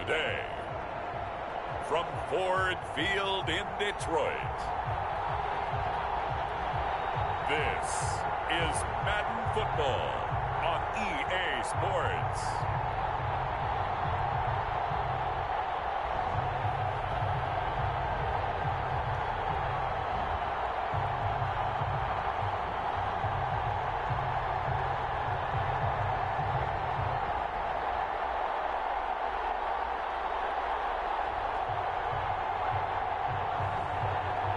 today, from Ford Field in Detroit, this is Madden Football on EA Sports.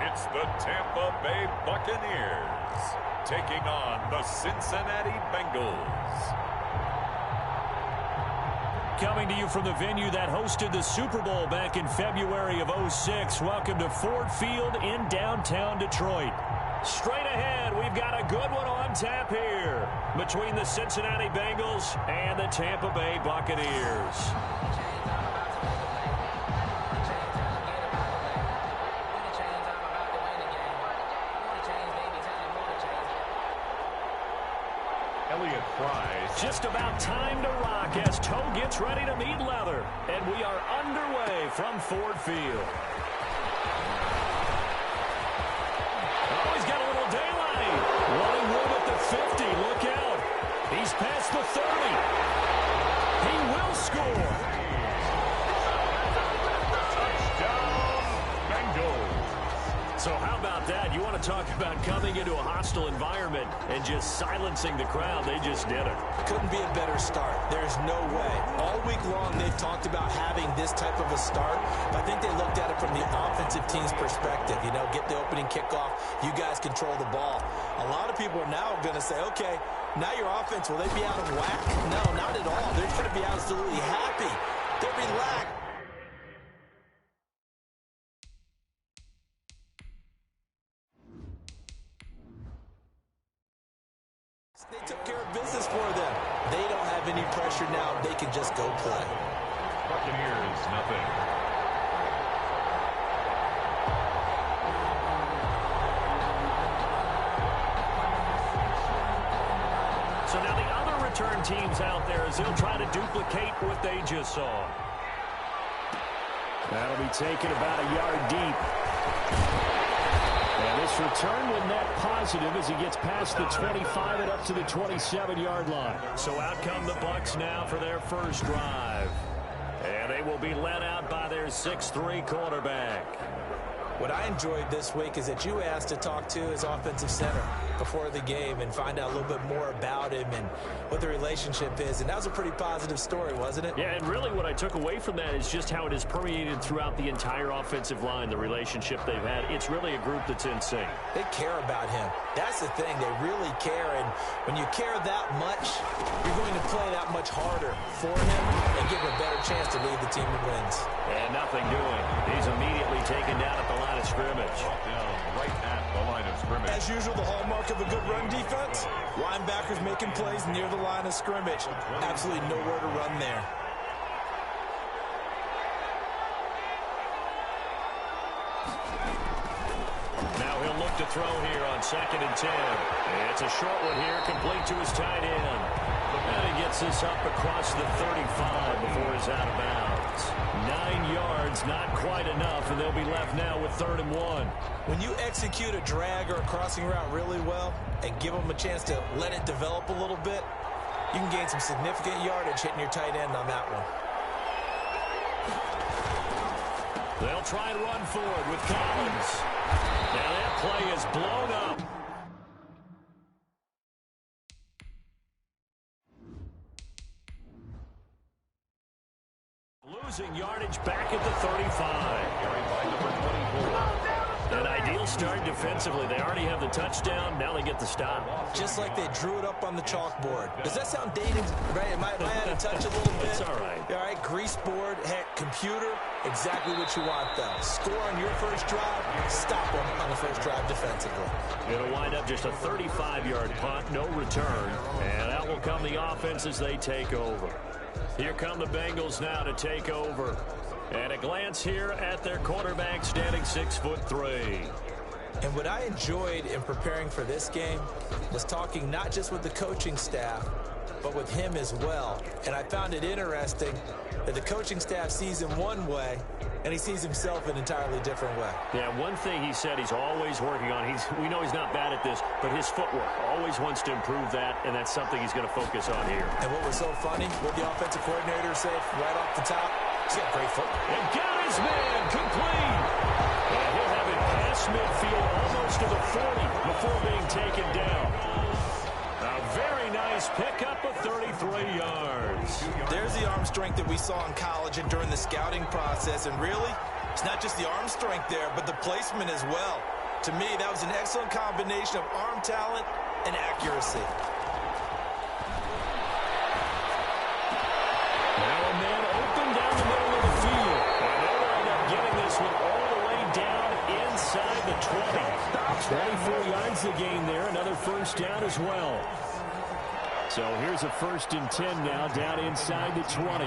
It's the Tampa Bay Buccaneers taking on the Cincinnati Bengals. Coming to you from the venue that hosted the Super Bowl back in February of '06. Welcome to Ford Field in downtown Detroit. Straight ahead, we've got a good one on tap here between the Cincinnati Bengals and the Tampa Bay Buccaneers. Just about time to rock as Toe gets ready to meet leather. And we are underway from Ford Field. Oh, he's got a little daylight. Running room at the 50. Look out. He's past the 30. He will score. Touchdown, Bengals. So how about that? You want to talk about coming into a hostile environment and just silencing the crowd. They just did it. Couldn't be a better start. There's no way. All week long, they've talked about having this type of a start. But I think they looked at it from the offensive team's perspective. You know, get the opening kickoff. You guys control the ball. A lot of people are now going to say, okay, now your offense, will they be out of whack? No, not at all. They're going to be absolutely happy. They're relaxed. They took care of business for them. They don't have any pressure now. They can just go play. Buccaneers, nothing. So now the other return teams out there as they'll try to duplicate what they just saw. That'll be taken about a yard deep. And this return will net positive as he gets past the 25 and up to the 27-yard line. So out come the Bucs now for their first drive. And they will be led out by their 6'3" quarterback. What I enjoyed this week is that you asked to talk to his offensive center before the game and find out a little bit more about him and what the relationship is. And that was a pretty positive story, wasn't it? Yeah, and really what I took away from that is just how it is permeated throughout the entire offensive line, the relationship they've had. It's really a group that's in sync. They care about him. That's the thing. They really care. And when you care that much, you're going to play that much harder for him and give him a better chance to lead the team to wins. And nothing doing. He's immediately taken down at the line of scrimmage. Down right at the line of scrimmage. As usual, the hallmark of a good run defense, linebackers making plays near the line of scrimmage. Absolutely nowhere to run there. Now he'll look to throw here on 2nd and 10. It's a short one here, complete to his tight end. And he gets this up across the 35 before he's out of bounds. 9 yards, not quite enough, and they'll be left now with 3rd and 1. When you execute a drag or a crossing route really well and give them a chance to let it develop a little bit, you can gain some significant yardage hitting your tight end on that one. They'll try and run forward with Collins. Now that play is blown up. Losing yardage back at the 35. An ideal start defensively. They already have the touchdown. Now they get the stop. Just like they drew it up on the chalkboard. Does that sound dated? Right? Am I out of touch a little bit? It's all right. All right, grease board, heck, computer, exactly what you want, though. Score on your first drive, stop them on the first drive defensively. It'll wind up just a 35-yard punt, no return. And out will come the offense as they take over. Here come the Bengals now to take over. And a glance here at their quarterback standing 6'3". And what I enjoyed in preparing for this game was talking not just with the coaching staff, but with him as well. And I found it interesting that the coaching staff sees him one way, and he sees himself an entirely different way. Yeah, one thing he said he's always working on. We know he's not bad at this, but his footwork, always wants to improve that, and that's something he's going to focus on here. And what was so funny, what the offensive coordinator said right off the top, he's got great footwork. And got his man complete. And he'll have it past midfield almost to the 40 before being taken down. A very nice pickup of 33 yards. There's the arm strength that we saw in college and during the scouting process. And really, it's not just the arm strength there, but the placement as well. To me, that was an excellent combination of arm talent and accuracy. Now a man open down the middle of the field. And they'll end up getting this one all the way down inside the 20. 24 yards the gain there. Another first down as well. So here's a 1st and 10 now down inside the 20.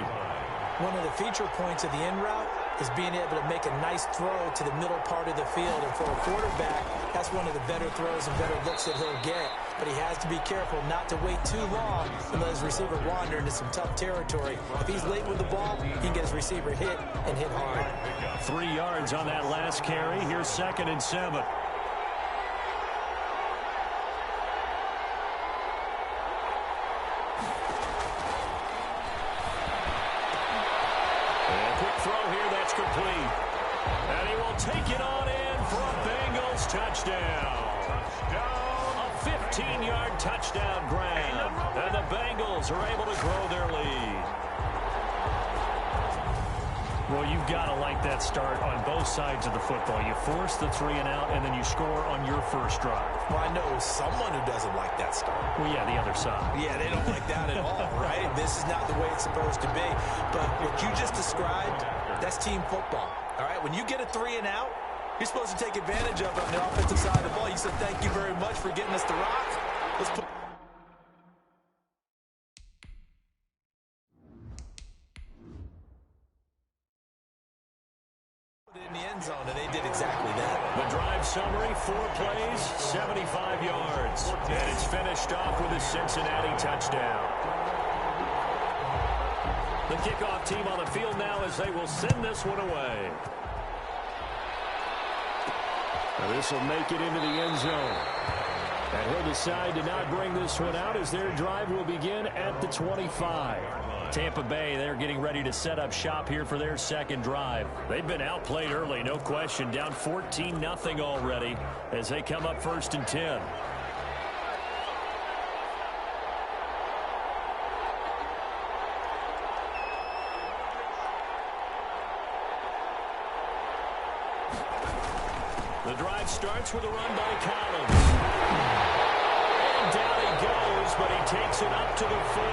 One of the feature points of the in route is being able to make a nice throw to the middle part of the field. And for a quarterback, that's one of the better throws and better looks that he'll get. But he has to be careful not to wait too long and let his receiver wander into some tough territory. If he's late with the ball, he can get his receiver hit and hit hard. 3 yards on that last carry. Here's 2nd and 7. Complete. And he will take it on in for a Bengals touchdown. A 15-yard touchdown grab. And the Bengals are able to grow their lead. Well, you've got to like that start on both sides of the football. You force the 3 and out, and then you score on your first drive. Well, I know someone who doesn't like that start. Well, yeah, the other side. Yeah, they don't like that at all, right? This is not the way it's supposed to be. But what you just described, that's team football, all right? When you get a 3 and out, you're supposed to take advantage of it on the offensive side of the ball. You said, thank you very much for getting us the rock. Let's put it in the end zone, and they did exactly that. The drive summary, 4 plays, 75 yards. And it's finished off with a Cincinnati touchdown. The kickoff team on the field now as they will send this one away. Now this will make it into the end zone. And he'll decide to not bring this one out as their drive will begin at the 25. Tampa Bay, they're getting ready to set up shop here for their second drive. They've been outplayed early, no question. Down 14-0 already as they come up 1st and 10. The drive starts with a run by Collins. And down he goes, but he takes it up to the 40.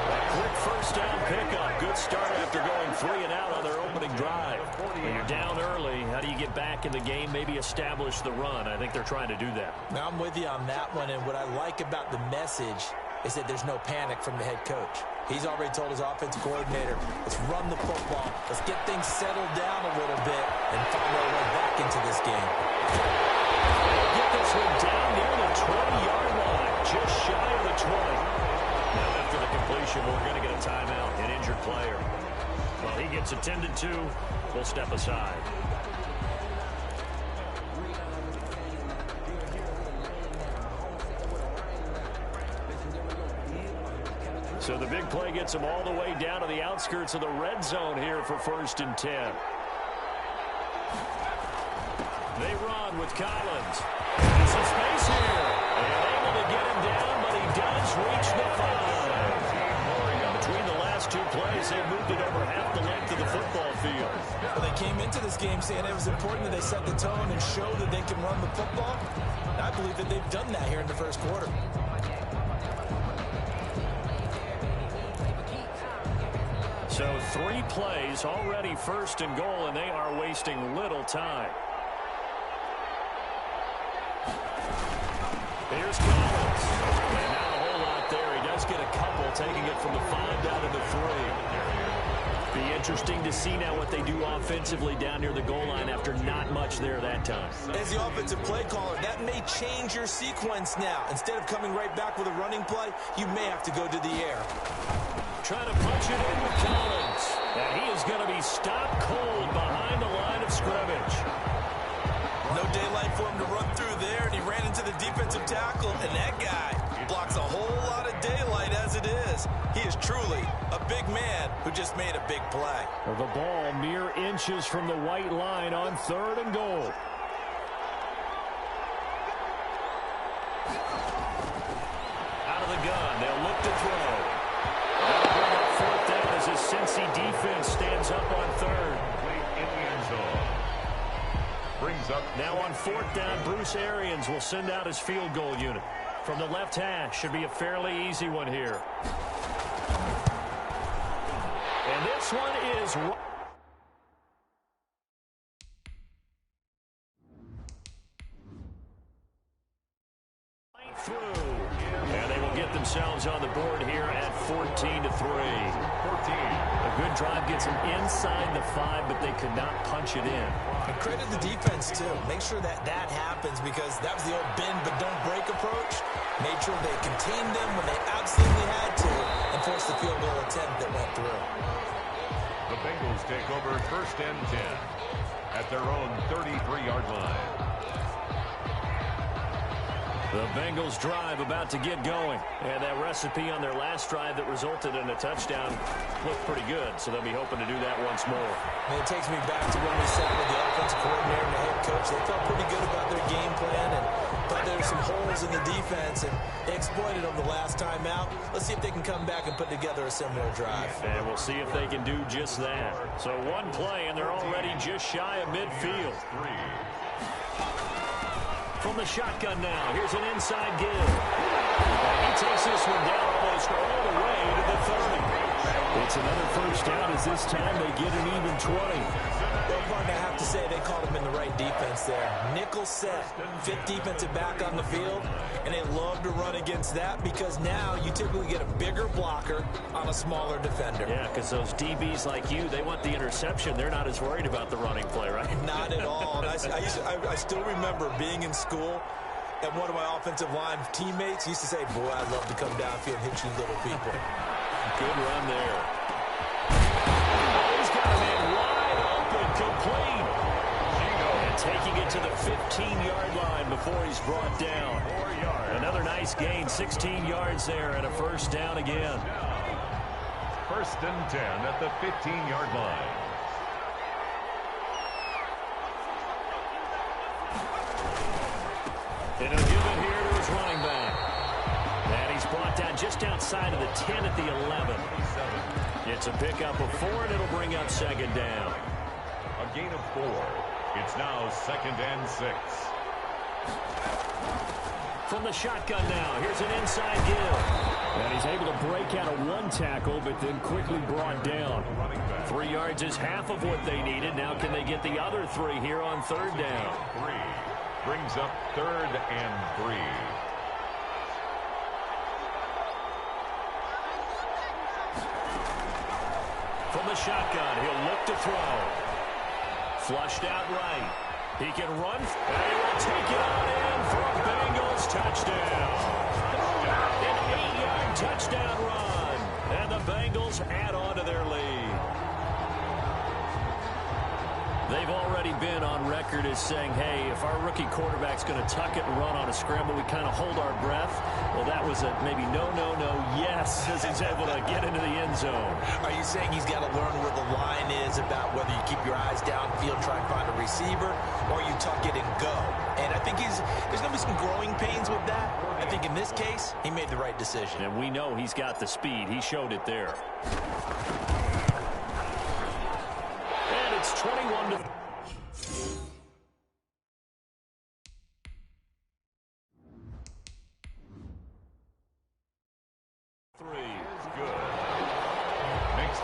A quick first down pickup. Good start after going 3 and out on their opening drive. When you're down early, how do you get back in the game, maybe establish the run? I think they're trying to do that. Now, I'm with you on that one, and what I like about the message is that there's no panic from the head coach. He's already told his offensive coordinator, let's run the football, let's get things settled down a little bit, and find our way back into this game. Get this one down near the 20-yard line, just shy of the 20. Now after the completion, we're going to get a timeout, an injured player. Well, he gets attended to, we'll step aside. So the big play gets them all the way down to the outskirts of the red zone here for 1st and 10. They run with Collins. There's some space here. And able to get him down, but he does reach the 5. Between the last 2 plays, they moved it over half the length of the football field. Well, they came into this game saying it was important that they set the tone and show that they can run the football. And I believe that they've done that here in the first quarter. So 3 plays, already 1st and goal, and they are wasting little time. Here's Collins. And not a whole lot there. He does get a couple, taking it from the 5 down to the 3. Be interesting to see now what they do offensively down near the goal line after not much there that time. As the offensive play caller, that may change your sequence now. Instead of coming right back with a running play, you may have to go to the air. Trying to punch it in with Collins. And he is going to be stopped cold behind the line of scrimmage. No daylight for him to run through there, and he ran into the defensive tackle, and that guy blocks a whole lot of daylight as it is. He is truly a big man who just made a big play. The ball mere inches from the white line on 3rd and goal. Out of the gun, they'll look to throw. They'll bring up 4th down as his Cincy defense stands up on 3rd. In the end zone. Brings up. Now on 4th down, Bruce Arians will send out his field goal unit. From the left hash, should be a fairly easy one here. And this one is right through. And they will get themselves on the board here at 14-3. 14. A good drive gets them inside the 5, but they could not punch it in. And credit the defense, too. Make sure that happens, because that was the old bend but don't break approach. Made sure they contained them when they absolutely had to and forced the field goal attempt that went through. The Bengals take over 1st and 10 at their own 33-yard line. The Bengals drive about to get going. And that recipe on their last drive that resulted in a touchdown looked pretty good. So they'll be hoping to do that once more. And it takes me back to when we sat with the offensive coordinator and the head coach. They felt pretty good about their game plan and thought there were some holes in the defense, and they exploited them the last time out. Let's see if they can come back and put together a similar drive. And we'll see if they can do just that. So one play, and they're already just shy of midfield. From the shotgun now, here's an inside give. He takes this one down almost all the way to the 30. It's another 1st down as this time they get an even 20. Well, partner, I have to say they called him in the right defense there. Nickel set, 5th defensive back on the field, and they love to run against that because now you typically get a bigger blocker on a smaller defender. Yeah, because those DBs like you, they want the interception. They're not as worried about the running play, right? Not at all. And I still remember being in school, and one of my offensive line teammates used to say, boy, I'd love to come downfield and hit you little people. Good run there. Oh, he's got a man wide open, complete. And taking it to the 15-yard line before he's brought down. Another nice gain, 16 yards there, and a 1st down again. 1st and 10 at the 15-yard line. And he'll give it here to his running back. And he's brought down just outside of the 10 at the 11. It's a pickup of 4, and it'll bring up 2nd down. A gain of 4. It's now 2nd and 6. From the shotgun now, here's an inside give. And he's able to break out of 1 tackle, but then quickly brought down. 3 yards is half of what they needed. Now can they get the other 3 here on 3rd down? 3. Brings up 3rd and 3. From the shotgun, he'll look to throw. Flushed out right. He can run, and he will take it on in for a Bengals touchdown. An 8-yard touchdown run, and the Bengals add on to their lead. They've already been on record as saying, hey, if our rookie quarterback's going to tuck it and run on a scramble, we kind of hold our breath. Well, that was a maybe no, yes, as he's able to get into the end zone. Are you saying he's got to learn where the line is about whether you keep your eyes downfield, try and find a receiver, or you tuck it and go? And I think there's going to be some growing pains with that. I think in this case, he made the right decision. And we know he's got the speed. He showed it there. And it's 21-3.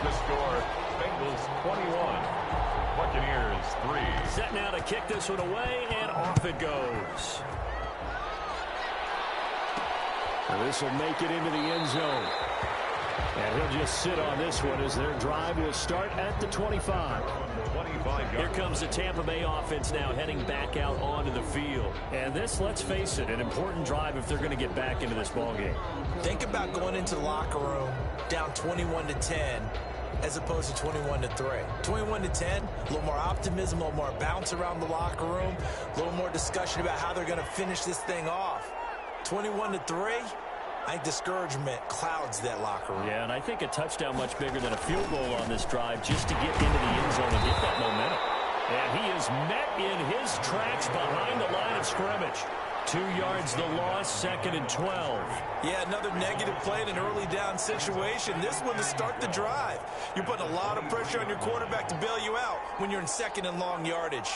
The score, Bengals 21, Buccaneers 3. Set now to kick this one away, and off it goes. And this will make it into the end zone. And he'll just sit on this one as their drive will start at the 25. Here comes the Tampa Bay offense now heading back out onto the field. And this, let's face it, an important drive if they're going to get back into this ballgame. Think about going into the locker room down 21-10 as opposed to 21-3. 21-10, a little more optimism, a little more bounce around the locker room, a little more discussion about how they're going to finish this thing off. 21-3, I think discouragement clouds that locker room. Yeah, and I think a touchdown much bigger than a field goal on this drive just to get into the end zone and get that momentum. And he is met in his tracks behind the line of scrimmage. 2 yards the loss, 2nd and 12. Yeah, another negative play in an early down situation. This one to start the drive. You're putting a lot of pressure on your quarterback to bail you out when you're in 2nd and long yardage.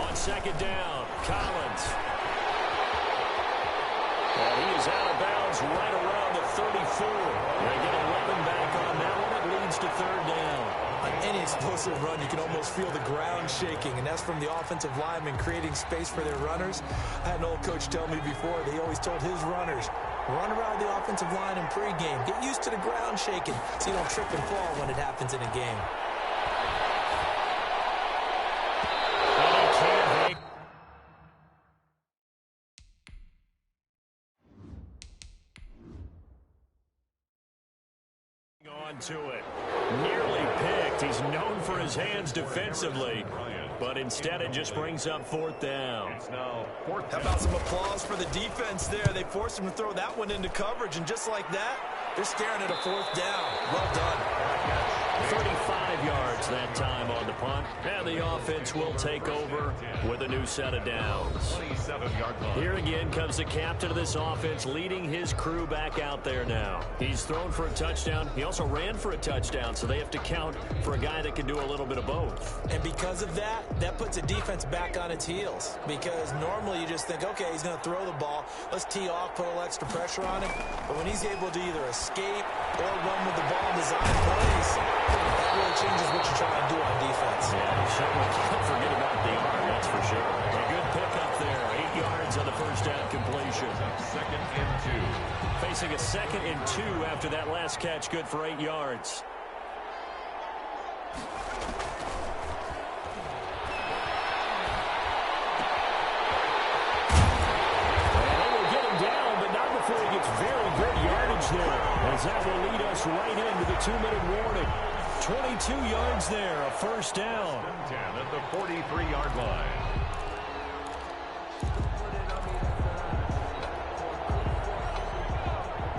On 2nd down, Collins. And he is out of bounds right around the 34. They get 11 back on that one. It leads to 3rd down. On any explosive run, you can almost feel the ground shaking, and that's from the offensive linemen creating space for their runners. I had an old coach tell me before, they always told his runners, run around the offensive line in pregame. Get used to the ground shaking so you don't trip and fall when it happens in a game. To it. Nearly picked. He's known for his hands defensively, but instead it just brings up 4th down. How about some applause for the defense there? They forced him to throw that one into coverage, and just like that, they're staring at a 4th down. Well done. 35 yards that time on the punt. And the offense will take over with a new set of downs. Here again comes the captain of this offense leading his crew back out there now. He's thrown for a touchdown. He also ran for a touchdown, so they have to count for a guy that can do a little bit of both. And because of that, that puts a defense back on its heels. Because normally you just think, okay, he's going to throw the ball. Let's tee off, put a little extra pressure on him. But when he's able to either escape or run with the ball in design plays, that really changes what you're trying to do on defense. Yeah, certainly can't forget about the arm, that's for sure. A good pickup there. 8 yards on the first down completion. 2nd and 2. Facing a 2nd and 2 after that last catch, good for 8 yards. And they will get him down, but not before he gets very good yardage there, as that will lead us right into the 2-minute warning. 22 yards there, a first down. 10 at the 43-yard line.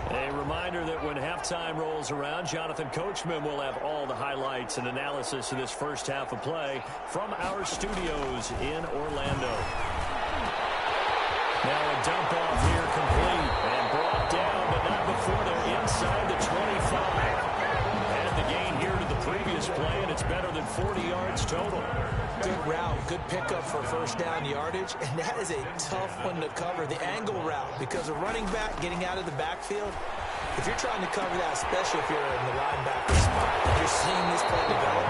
A reminder that when halftime rolls around, Jonathan Coachman will have all the highlights and analysis of this first half of play from our studios in Orlando. Now a dump off here complete and brought down, but not before they're inside the 25. And the gain here to the previous play, and it's better than 40 yards total. Good route, good pickup for first down yardage, and that is a tough one to cover, the angle route, because a running back getting out of the backfield, if you're trying to cover that, especially if you're in the linebacker spot, and you're seeing this play develop,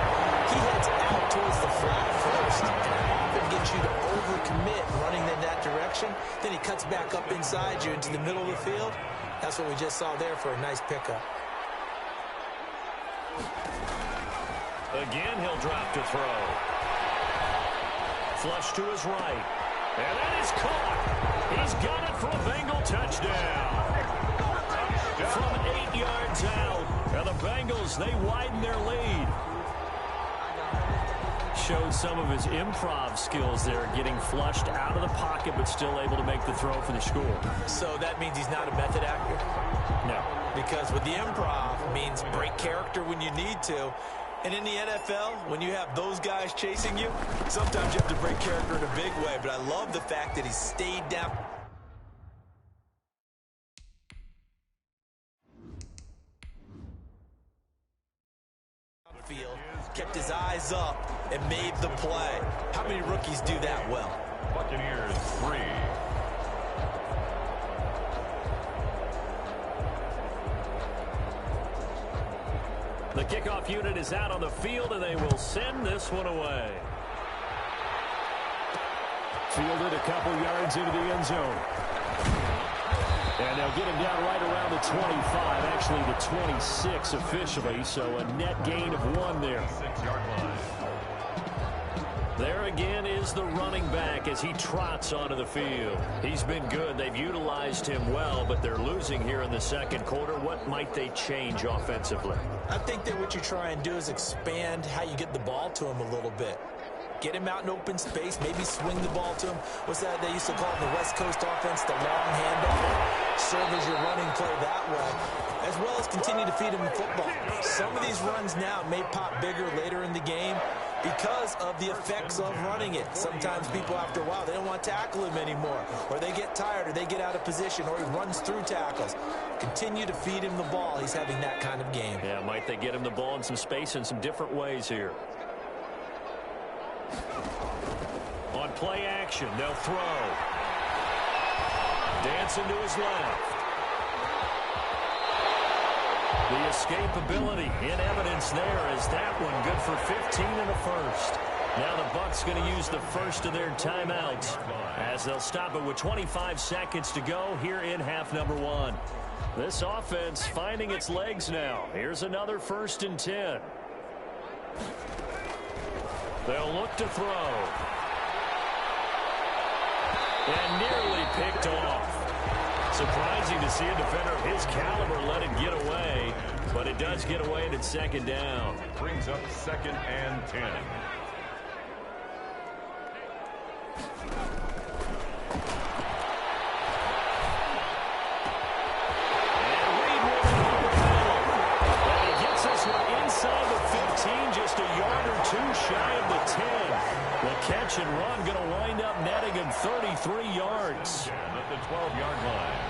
he heads out towards the flat first, and that often gets you to overcommit running in that direction. Then he cuts back up inside you into the middle of the field. That's what we just saw there for a nice pickup. Again, he'll drop to throw. Flush to his right. And that is caught. He's got it for a Bengal touchdown. From 8 yards out. And the Bengals, they widen their lead. Showed some of his improv skills there, getting flushed out of the pocket, but still able to make the throw for the score. So that means he's not a method actor? No. Because with the improv, it means break character when you need to. And in the NFL, when you have those guys chasing you, sometimes you have to break character in a big way. But I love the fact that he stayed down. Field, kept his eyes up, and made the play. How many rookies do that well? Buccaneers 3. The kickoff unit is out on the field, and they will send this one away. Fielded a couple yards into the end zone. And they'll get him down right around the 25, actually the 26 officially, so a net gain of 1 there. 6-yard line. There again is the running back as he trots onto the field. He's been good. They've utilized him well, but they're losing here in the second quarter. What might they change offensively? I think that what you try and do is expand how you get the ball to him a little bit. Get him out in open space, maybe swing the ball to him. What's that they used to call in the West Coast offense, the long handoff? Serve as your running play that way, as well as continue to feed him the football. Some of these runs now may pop bigger later in the game because of the effects of running it. Sometimes people, after a while, they don't want to tackle him anymore, or they get tired, or they get out of position, or he runs through tackles. Continue to feed him the ball. He's having that kind of game. Yeah, might they get him the ball in some space in some different ways here. On play action, they'll throw. Dancing to his left. The escapability in evidence there as that one good for 15 in the first. Now the Bucs going to use the first of their timeouts as they'll stop it with 25 seconds to go here in half number 1. This offense finding its legs now. Here's another 1st and 10. They'll look to throw. And nearly picked off. Surprising to see a defender of his caliber let it get away, but it does get away and it's 2nd down. Brings up 2nd and 10. And Reed with it over the middle. And he gets this one inside the 15, just a yard or 2 shy of the 10. The catch and run going to wind up netting him 33 yards. At the 12-yard line.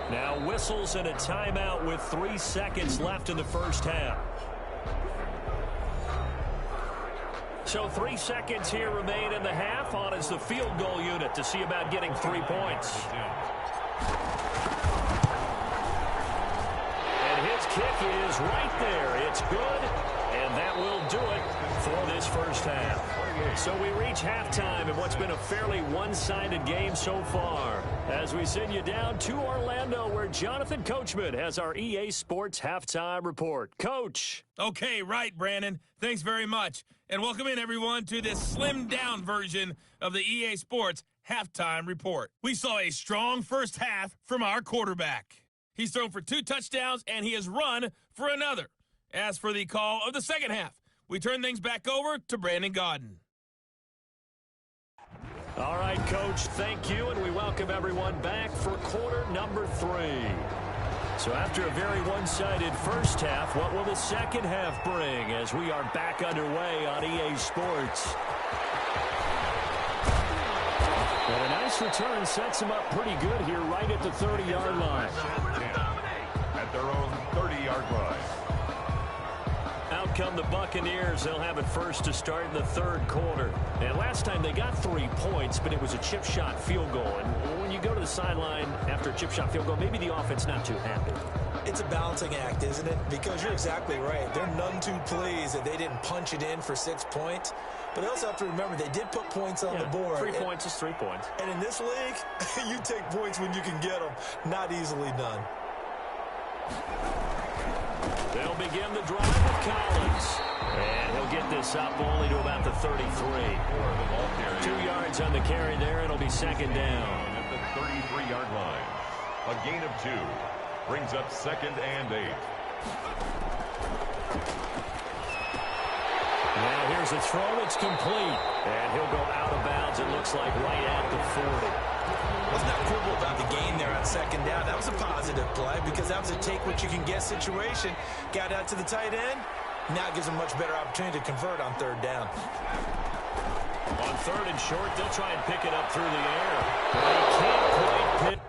Now whistles and a timeout with 3 seconds left in the first half. So 3 seconds here remain in the half. On is the field goal unit to see about getting 3 points. Kick is right there. It's good, and that will do it for this first half. So we reach halftime in what's been a fairly one-sided game so far as we send you down to Orlando where Jonathan Coachman has our EA Sports Halftime Report. Coach. Okay, right, Brandon. Thanks very much. And welcome in, everyone, to this slimmed-down version of the EA Sports Halftime Report. We saw a strong first half from our quarterback. He's thrown for 2 touchdowns, and he has run for another. As for the call of the second half, we turn things back over to Brandon Gaudin. All right, Coach, thank you, and we welcome everyone back for quarter number 3. So after a very one-sided first half, what will the second half bring as we are back underway on EA Sports? And a nice return sets him up pretty good here right at the 30-yard line. At their own 30-yard line. Out come the Buccaneers. They'll have it first to start in the third quarter. And last time they got 3 points, but it was a chip shot field goal. And when you go to the sideline after a chip shot field goal, maybe the offense not too happy. It's a balancing act, isn't it? Because you're exactly right. They're none too pleased that they didn't punch it in for 6 points. But they also have to remember they did put points on the board. 3 points is 3 points. And in this league, you take points when you can get them. Not easily done. They'll begin the drive with Collins. And he'll get this up only to about the 33. 2 yards on the carry there. It'll be 2nd down. At the 33-yard line. A gain of 2. Brings up 2nd and 8. Now here's a throw. It's complete. And he'll go out of bounds, it looks like, right at the 40. Wasn't that quibble about the gain there on 2nd down? That was a positive play because that was a take-what-you-can-get situation. Got out to the tight end. Now it gives them a much better opportunity to convert on 3rd down. On 3rd and short, they'll try and pick it up through the air. But they can't quite pick.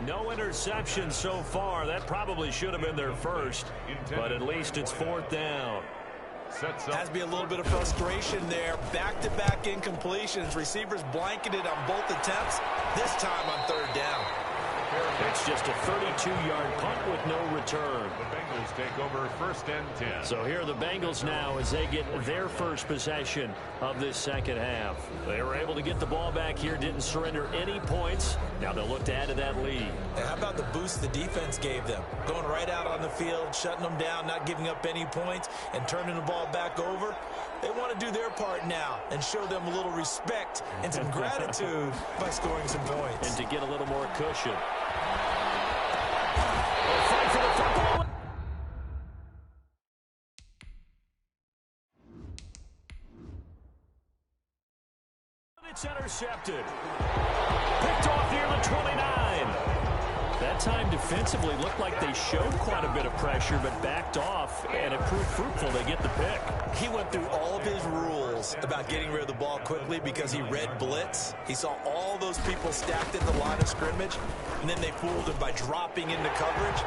No interception so far. That probably should have been their first, but at least it's 4th down. Sets up. Has to be a little bit of frustration there. Back-to-back incompletions. Receivers blanketed on both attempts. This time on third down. It's just a 32-yard punt with no return. The Bengals take over 1st and 10. So here are the Bengals now as they get their first possession of this second half. They were able to get the ball back here, didn't surrender any points. Now they'll look to add to that lead. And how about the boost the defense gave them? Going right out on the field, shutting them down, not giving up any points, and turning the ball back over. They want to do their part now and show them a little respect and some gratitude by scoring some points. And to get a little more cushion. Fight for the football. It's intercepted. Picked off near the 29. That time defensively looked like they showed quite a bit of pressure, but backed off, and it proved fruitful to get the pick. He went through all of his rules about getting rid of the ball quickly because he read blitz. He saw all those people stacked at the line of scrimmage, and then they fooled him by dropping into coverage.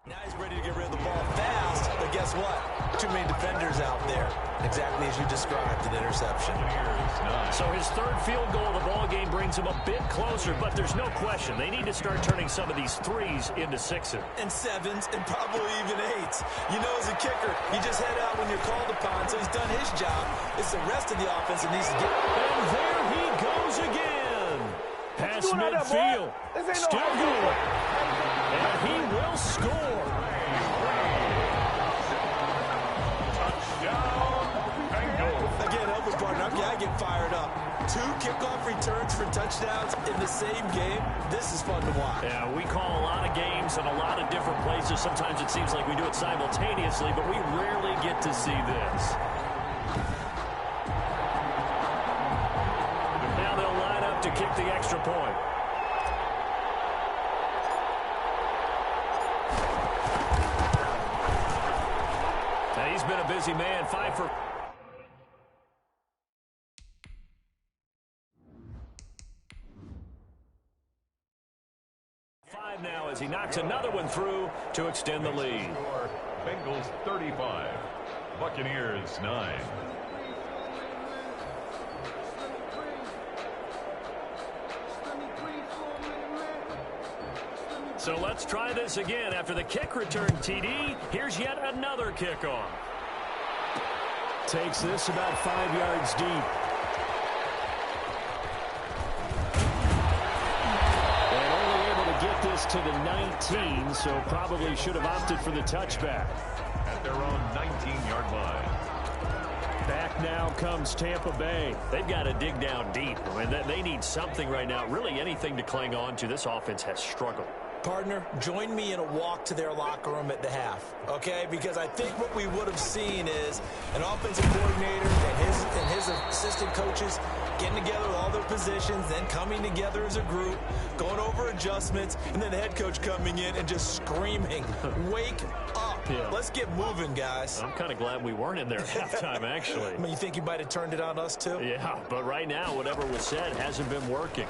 Now he's ready to get rid of the ball fast, but guess what? Too many defenders out there. Exactly as you described, an interception. So his third field goal of the ball game brings him a bit closer, but there's no question they need to start turning some of these threes into sixes. And sevens, and probably even eights. You know, as a kicker, you just head out when you're called upon, so he's done his job. It's the rest of the offense that needs to get... And there he goes again. Pass midfield. Still good. And he will score. Again, help me, partner. I get fired up. 2 kickoff returns for touchdowns in the same game. This is fun to watch. Yeah, we call a lot of games in a lot of different places. Sometimes it seems like we do it simultaneously, but we rarely get to see this. Now they'll line up to kick the extra point. Now he's been a busy man. 5 for... now as he knocks another one through to extend the lead. Bengals 35, Buccaneers 9. So let's try this again. After the kick return TD, here's yet another kickoff. Takes this about 5 yards deep. Get this to the 19, so probably should have opted for the touchback. At their own 19-yard line. Back now comes Tampa Bay. They've got to dig down deep. I mean, they need something right now, really anything to cling on to. This offense has struggled. Partner, join me in a walk to their locker room at the half, okay? Because I think what we would have seen is an offensive coordinator and his assistant coaches getting together with all their positions, then coming together as a group, going over adjustments, and then the head coach coming in and just screaming, wake up. Yeah. Let's get moving, guys. I'm kind of glad we weren't in there at halftime, actually. I mean, you think you might have turned it on us, too? Yeah, but right now, whatever was said hasn't been working.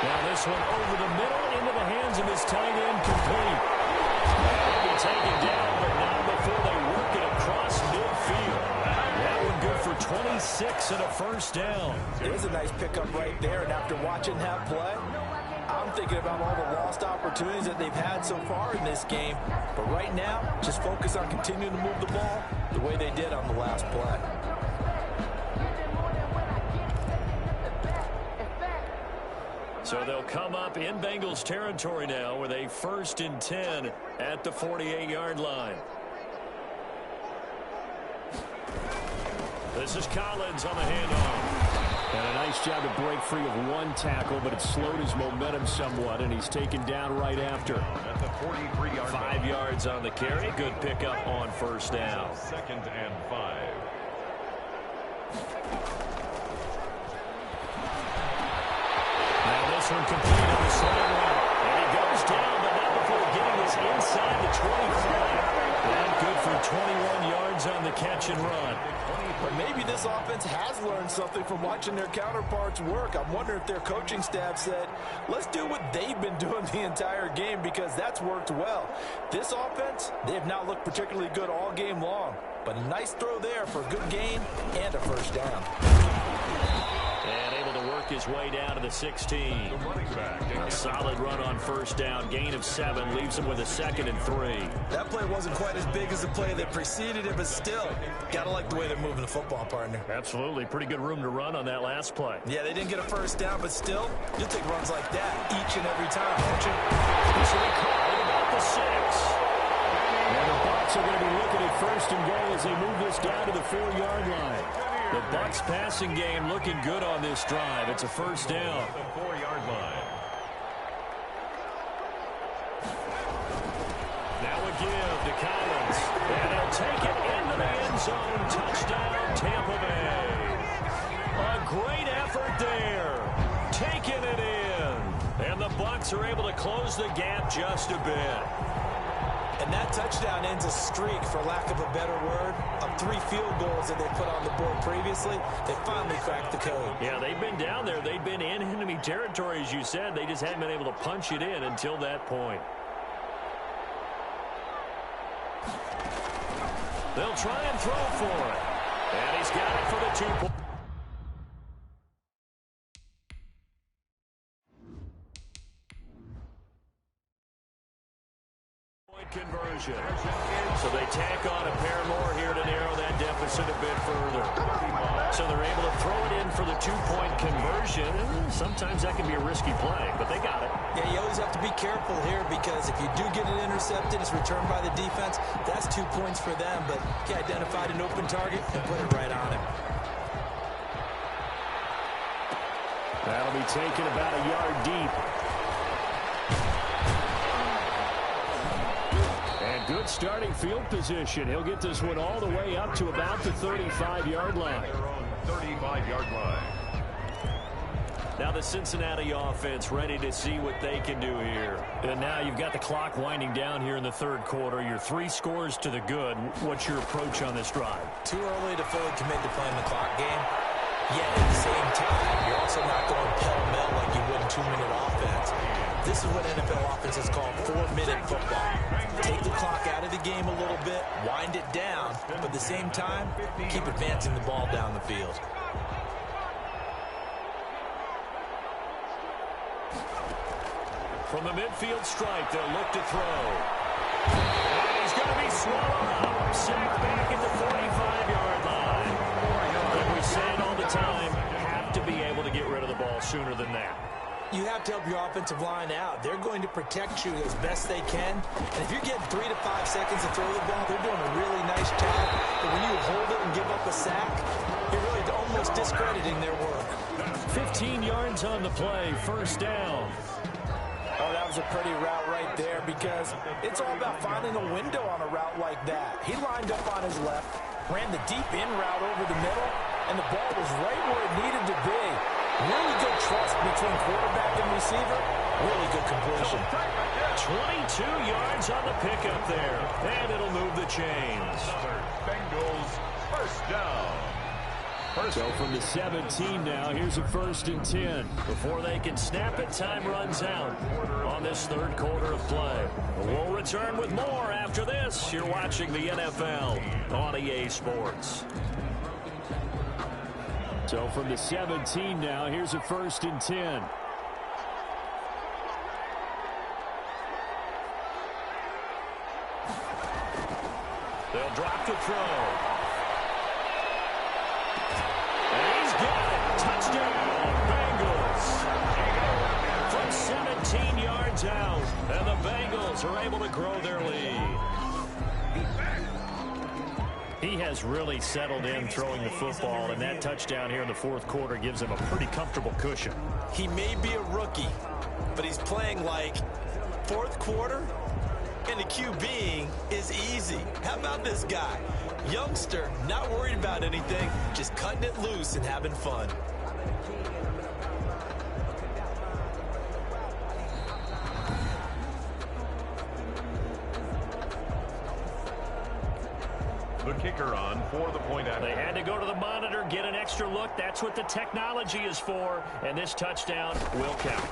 Now this one over the middle into the hands of his tight end, complete. He'll be taken down, but not before they work it across midfield. That one good for 26 and a first down. There's a nice pickup right there, and after watching that play, I'm thinking about all the lost opportunities that they've had so far in this game. But right now, just focus on continuing to move the ball the way they did on the last play. So they'll come up in Bengals territory now with a 1st and 10 at the 48-yard line. This is Collins on the handoff. And a nice job to break free of one tackle, but it slowed his momentum somewhat, and he's taken down right after. At the 43-yard 5 yards on the carry. Good pickup on first down. 2nd and 5. This one complete on the sideline. And he goes down, but not before getting this inside the 25. And good for with 21 yards on the catch and run. But maybe this offense has learned something from watching their counterparts work. I'm wondering if their coaching staff said, let's do what they've been doing the entire game, because that's worked well. This offense, they have not looked particularly good all game long. But a nice throw there for a good gain and a first down. And able to work his way down to the 16. A solid run on first down. Gain of 7 leaves him with a 2nd and 3. That play wasn't quite as big as the play that preceded it, but still, gotta like the way they're moving the football, partner. Absolutely. Pretty good room to run on that last play. Yeah, they didn't get a first down, but still, you'll take runs like that each and every time, won't you? Easily caught at about the 6. And the Bucs are going to be looking at first and goal as they move this down to the 4-yard line. The Bucs passing game looking good on this drive. It's a first down. The 4-yard line. Now a give to Collins. And he'll take it into the end zone. Touchdown, Tampa Bay. A great effort there. Taking it in. And the Bucs are able to close the gap just a bit. And that touchdown ends a streak, for lack of a better word, of 3 field goals that they put on the board previously. They finally cracked the code. Yeah, they've been down there. They've been in enemy territory, as you said. They just hadn't been able to punch it in until that point. They'll try and throw for it. And he's got it for the 2-point. Conversion. So they tack on a pair more here to narrow that deficit a bit further. So they're able to throw it in for the 2-point conversion. Sometimes that can be a risky play, but they got it. Yeah, you always have to be careful here, because if you do get it intercepted, it's returned by the defense. That's 2 points for them, but he identified an open target and put it right on him. That'll be taken about a yard deep. Good starting field position. He'll get this one all the way up to about the 35-yard line. 35-yard line. Now the Cincinnati offense ready to see what they can do here. And now you've got the clock winding down here in the third quarter. You're 3 scores to the good. What's your approach on this drive? Too early to fully commit to playing the clock game. Yet at the same time, you're also not going pell-mell like you would in 2-minute offense. This is what NFL offenses call 4-minute football. Take the clock out of the game a little bit, wind it down, but at the same time, keep advancing the ball down the field. From the midfield stripe, they'll look to throw. And he's going to be swallowed up. Sacked back at the 45-yard line. Like we say it all the time, have to be able to get rid of the ball sooner than that. You have to help your offensive line out. They're going to protect you as best they can. And if you're getting 3 to 5 seconds to throw the ball, they're doing a really nice job. But when you hold it and give up a sack, you're really almost discrediting their work. 15 yards on the play, first down. Oh, that was a pretty route right there, because it's all about finding a window on a route like that. He lined up on his left, ran the deep in route over the middle, and the ball was right where it needed to be. Really good trust between quarterback and receiver. Really good completion. 22 yards on the pickup there. And it'll move the chains. Bengals first down. So from the 17 now, here's a 1st and 10. Before they can snap it, time runs out on this third quarter of play. We'll return with more after this. You're watching the NFL on EA Sports. So from the 17 now, here's a 1st and 10. They'll drop to throw. And he's got it. Touchdown, Bengals. From 17 yards out, and the Bengals are able to grow their lead. He has really settled in throwing the football, and that touchdown here in the fourth quarter gives him a pretty comfortable cushion. He may be a rookie, but he's playing like fourth quarter, and the QBing is easy. How about this guy? Youngster, not worried about anything, just cutting it loose and having fun. the kicker on for the point after. They had to go to the monitor, get an extra look. That's what the technology is for. And this touchdown will count.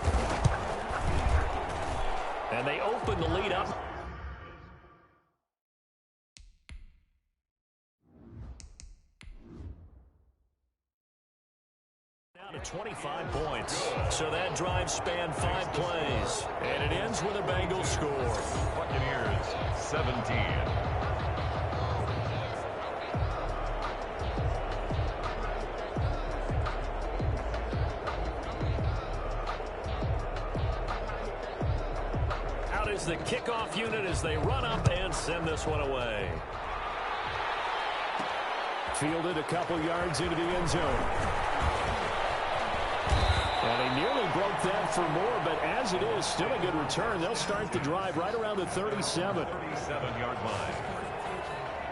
And they open the lead up. Down to 25 points. So that drive spanned 5 plays. And it ends with a Bengals score. Buccaneers 17. The kickoff unit as they run up and send this one away. Fielded a couple yards into the end zone. And he nearly broke that for more, but as it is, still a good return. They'll start the drive right around the 37. 37-yard line.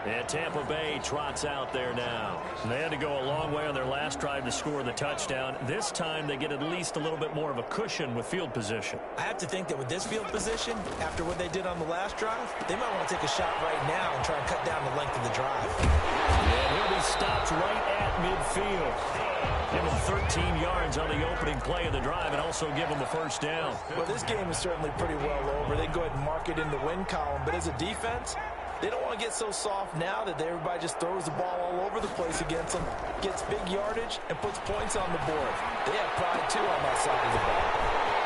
And Tampa Bay trots out there now. They had to go a long way on their last drive to score the touchdown. This time they get at least a little bit more of a cushion with field position. I have to think that with this field position, after what they did on the last drive, they might want to take a shot right now and try and cut down the length of the drive. And he'll be stopped right at midfield. Give him 13 yards on the opening play of the drive and also give him the first down. Well, this game is certainly pretty well over. They go ahead and mark it in the win column, but as a defense, they don't want to get so soft now that everybody just throws the ball all over the place against them, gets big yardage, and puts points on the board. They have pride, too, on that side of the ball.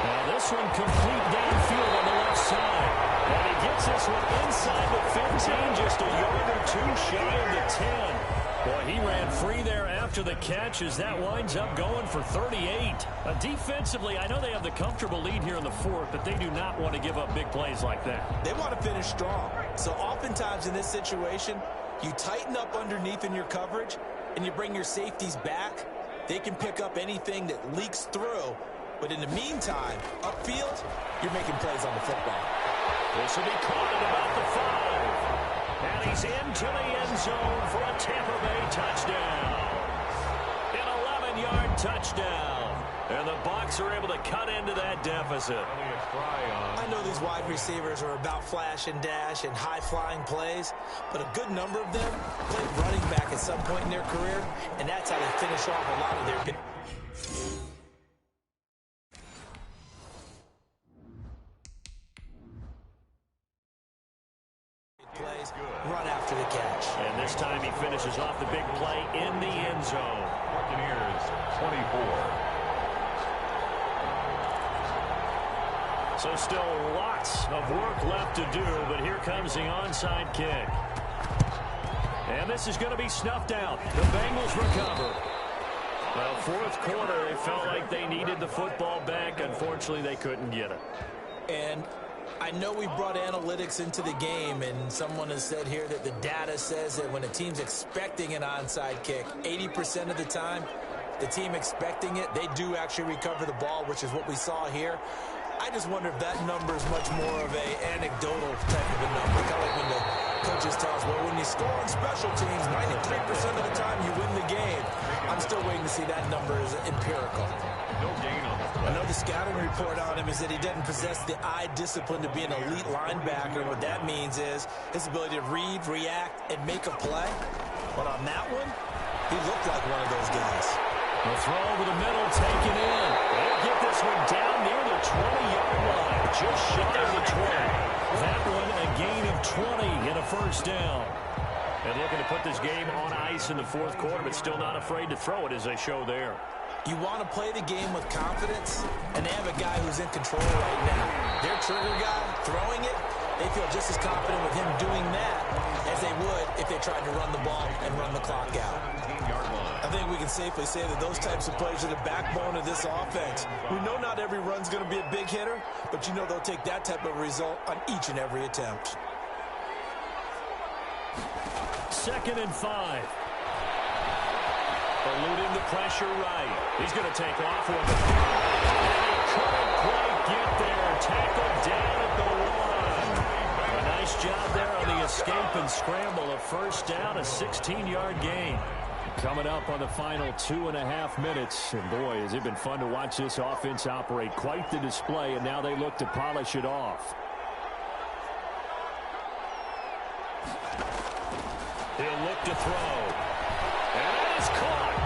Now this one complete downfield on the left side. And he gets this one inside the 15, just a yard or two shy of the 10. Boy, he ran free there after the catch as that winds up going for 38. Defensively, I know they have the comfortable lead here in the fourth, but they do not want to give up big plays like that. They want to finish strong. So oftentimes in this situation, you tighten up underneath in your coverage, and you bring your safeties back. They can pick up anything that leaks through. But in the meantime, upfield, you're making plays on the football. This will be caught at about the 5. And he's into the end zone for a Tampa Bay touchdown. An 11-yard touchdown. And the Bucs are able to cut into that deficit. I know these wide receivers are about flash and dash and high-flying plays, but a good number of them played running back at some point in their career, and that's how they finish off a lot of their plays, run after the catch. And this time he finishes off the big play in the end zone. Buccaneers 24. So still lots of work left to do, but here comes the onside kick. And this is going to be snuffed out. The Bengals recover. Well, fourth quarter, they felt like they needed the football back. Unfortunately, they couldn't get it. And I know we brought analytics into the game, and someone has said here that the data says that when a team's expecting an onside kick, 80% of the time, the team expecting it, they do actually recover the ball, which is what we saw here. I just wonder if that number is much more of an anecdotal type of a number. Kind of like when the coaches tell us, well, when you score on special teams, 93% of the time you win the game. I'm still waiting to see that number is empirical. No gain on the play. I know the scouting report on him is that he doesn't possess the eye discipline to be an elite linebacker. And what that means is his ability to read, react, and make a play. But on that one, he looked like one of those guys. The throw over the middle, taken in. They'll get this one down near the 20-yard line, just shy of the 20. That one a gain of 20 and a first down. And looking to put this game on ice in the fourth quarter, but still not afraid to throw it as they show there. You want to play the game with confidence, and they have a guy who's in control right now. Their trigger guy, throwing it, they feel just as confident with him doing that as they would if they tried to run the ball and run the clock out. I think we can safely say that those types of plays are the backbone of this offense. We know not every run's going to be a big hitter, but you know they'll take that type of result on each and every attempt. 2nd and 5. Eluding the pressure right. He's going to take off with it. And he couldn't quite get there. Tackled down at the 1. A nice job there on the escape and scramble. A first down, a 16-yard gain. Coming up on the final 2.5 minutes. And boy, has it been fun to watch this offense operate. Quite the display, and now they look to polish it off. He'll look to throw. And that is caught.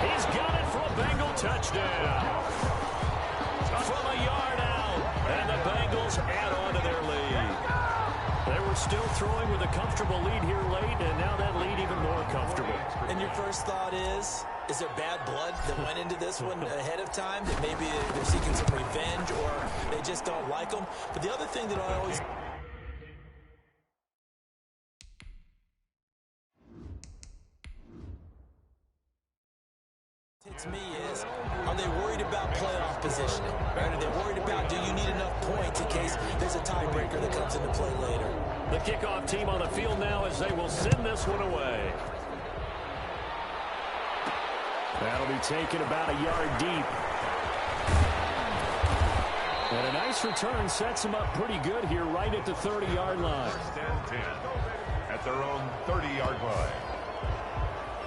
He's got it for a Bengal touchdown. From a yard out. And the Bengals add on to their lead. They were still throwing with a comfortable lead here late, and now that lead even more comfortable. And your first thought is there bad blood that went into this one ahead of time? That maybe they're seeking some revenge or they just don't like them? But the other thing that I always... hits me is, are they worried about playoff positioning? Right? Are they worried about, do you need enough points in case there's a tiebreaker that comes into play later? The kickoff team on the field now as they will send this one away. That'll be taken about a yard deep. And a nice return sets them up pretty good here right at the 30-yard line. Stand 10 at their own 30-yard line.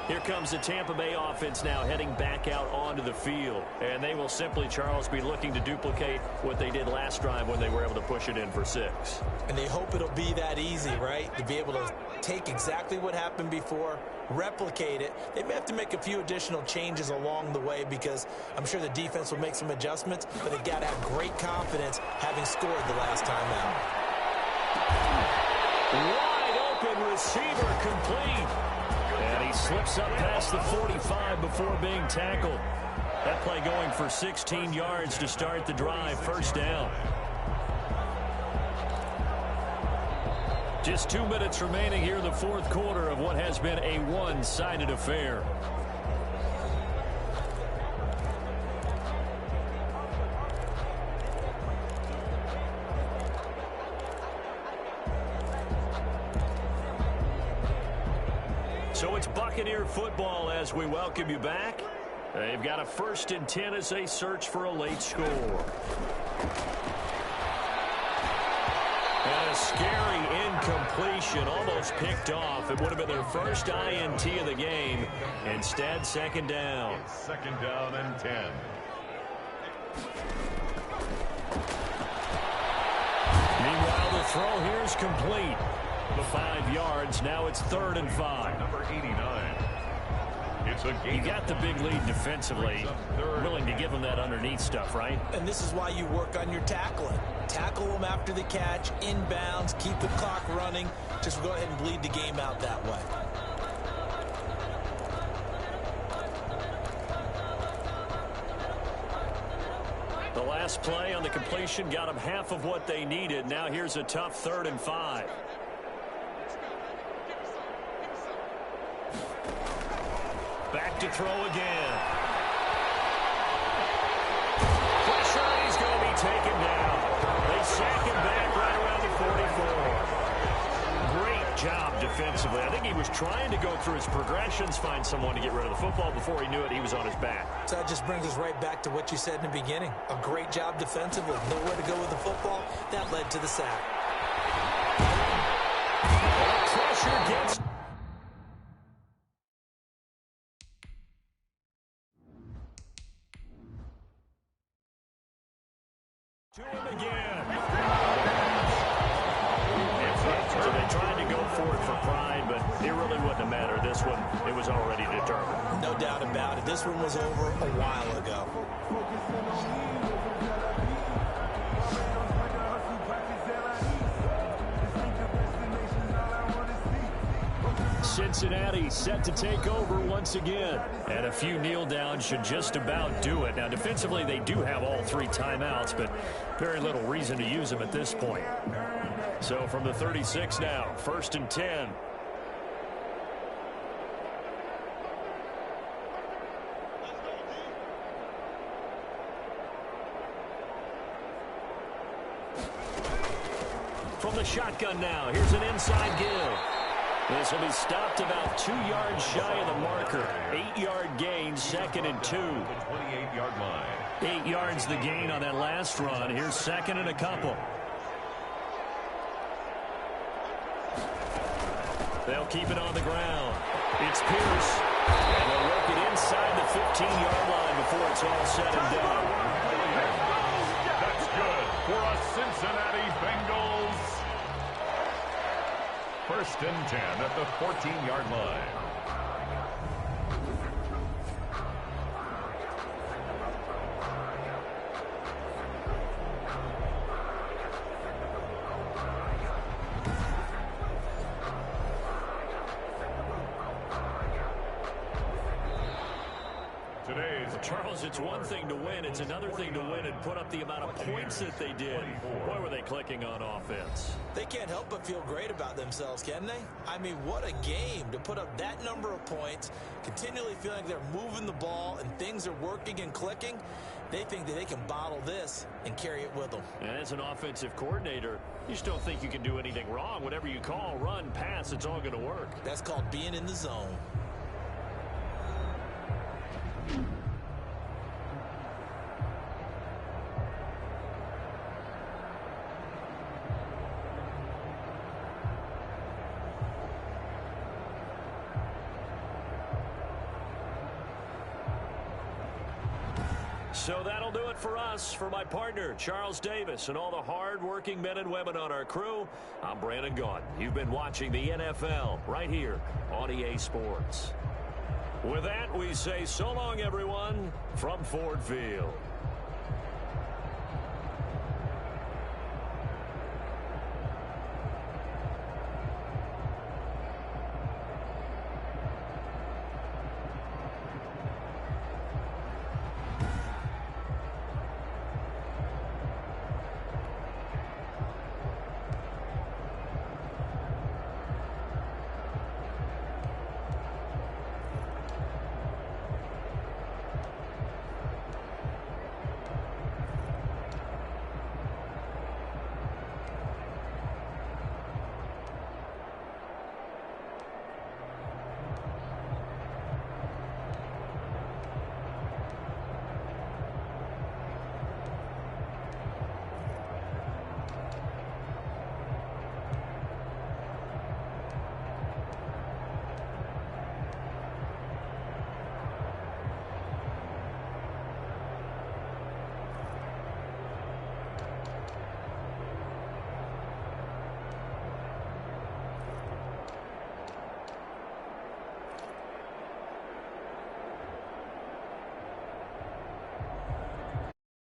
Here comes the Tampa Bay offense now heading back out onto the field. And they will simply, Charles, be looking to duplicate what they did last drive when they were able to push it in for 6. And they hope it'll be that easy, right? To be able to take exactly what happened before, replicate it. They may have to make a few additional changes along the way because I'm sure the defense will make some adjustments, but they've got to have great confidence having scored the last time out. Wide open receiver complete. And he slips up past the 45 before being tackled. That play going for 16 yards to start the drive. First down. Just 2 minutes remaining here in the fourth quarter of what has been a one-sided affair. So it's Buccaneer football as we welcome you back. They've got a 1st and 10 as they search for a late score. And a scary incompletion, almost picked off. It would have been their first INT of the game. Instead, 2nd down. It's 2nd down and 10. Meanwhile, the throw here is complete. 5 yards. Now it's 3rd and 5. Number 89. It's a Gators. You got the big lead defensively. Willing to give them that underneath stuff, right? And this is why you work on your tackling. Tackle them after the catch, inbounds, keep the clock running. Just go ahead and bleed the game out that way. The last play on the completion got them half of what they needed. Now here's a tough 3rd and 5. Back to throw again. Pressure, he's going to be taken down. They sack him back right around the 44. Great job defensively. I think he was trying to go through his progressions, find someone to get rid of the football. Before he knew it, he was on his back. So that just brings us right back to what you said in the beginning. A great job defensively. Nowhere to go with the football. That led to the sack. Pressure gets... to him again. So they tried to go for it for pride, but it really wouldn't have mattered. This one, it was already determined. No doubt about it. This one was over a while ago. Cincinnati set to take over once again. And a few kneel downs should just about do it. Now, defensively, they do have all 3 timeouts, but very little reason to use them at this point. So from the 36 now, 1st and 10. From the shotgun now, here's an inside give. This will be stopped about 2 yards shy of the marker. 8-yard gain, 2nd and 2. 28-yard line. 8 yards the gain on that last run. Here's 2nd and a couple. They'll keep it on the ground. It's Pierce. And they'll work it inside the 15-yard line before it's all said and done. That's good for a Cincinnati Bengals. First and 10 at the 14-yard line. Charles, it's one thing to win. It's another thing to win and put up the amount of points that they did. Boy, were they clicking on offense. They can't help but feel great about themselves, can they? I mean, what a game to put up that number of points, continually feeling like they're moving the ball and things are working and clicking. They think that they can bottle this and carry it with them. And as an offensive coordinator, you just don't think you can do anything wrong. Whatever you call, run, pass, it's all going to work. That's called being in the zone. So that'll do it for us. For my partner, Charles Davis, and all the hard-working men and women on our crew, I'm Brandon Gaudin. You've been watching the NFL right here on EA Sports. With that, we say so long, everyone, from Ford Field.